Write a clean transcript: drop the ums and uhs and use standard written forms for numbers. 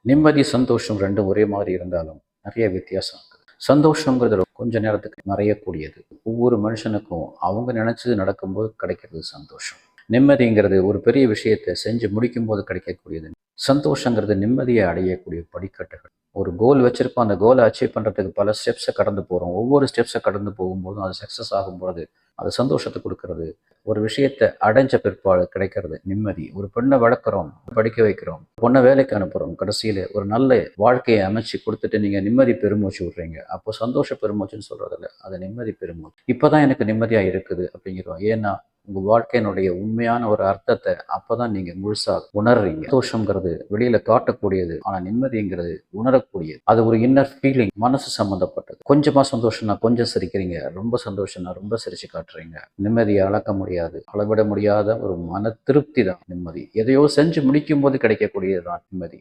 நிம்மதி, சந்தோஷம் 2ம் ஒரே மாதிரி இருந்தாலும் நிறைய வித்தியாசம் இருக்கு. சந்தோஷங்கிறது கொஞ்ச நேரத்துக்கு மறையக்கூடியது. ஒவ்வொரு மனுஷனுக்கும் அவங்க நினைச்சது நடக்கும்போது கிடைக்கிறது சந்தோஷம். நிம்மதிங்கிறது ஒரு பெரிய விஷயத்தை செஞ்சு முடிக்கும்போது கிடைக்கக்கூடியது. சந்தோஷங்கிறது நிம்மதியை அடையக்கூடிய படிக்கட்டுகள். ஒரு கோல் வச்சிருப்போம். அந்த கோலை அச்சீவ் பண்றதுக்கு பல ஸ்டெப்ஸை கடந்து போறோம். ஒவ்வொரு ஸ்டெப்ஸை கடந்து போகும்போதும் அது சக்ஸஸ் ஆகும்போது அது சந்தோஷத்தை கொடுக்கறது. ஒரு விஷயத்தை அடைஞ்ச பிற்பாடு கிடைக்கிறது நிம்மதி. ஒரு பெண்ணை வளர்க்குறோம், படிக்க வைக்கிறோம், பொண்ணை வேலைக்கு அனுப்புறோம், கடைசியில ஒரு நல்ல வாழ்க்கையை அமைச்சு கொடுத்துட்டு நீங்க நிம்மதி பெருமூச்சு விடுறீங்க. அப்போ சந்தோஷ பெருமூச்சுன்னு சொல்றதில்ல, அது நிம்மதி பெருமூச்சு. இப்பதான் எனக்கு நிம்மதியா இருக்குது அப்படிங்கிறோம். ஏன்னா உங்க வாழ்க்கையினுடைய உண்மையான ஒரு அர்த்தத்தை அப்பதான் நீங்க முழுசா உணர்றீங்க. சந்தோஷங்கிறது வெளியில காட்டக்கூடியது, ஆனா நிம்மதிங்கிறது உணரக்கூடியது. அது ஒரு இன்னர் ஃபீலிங், மனசு சம்பந்தப்பட்டது. கொஞ்சமா சந்தோஷம்னா கொஞ்சம் சிரிக்கிறீங்க, ரொம்ப சந்தோஷம்னா ரொம்ப சிரிச்சு காட்டுறீங்க. நிம்மதியை அளக்க முடியாது, அளவிட முடியாத ஒரு மன திருப்தி தான் நிம்மதி. எதையோ செஞ்சு முடிக்கும் போது கிடைக்கக்கூடியது தான் நிம்மதி.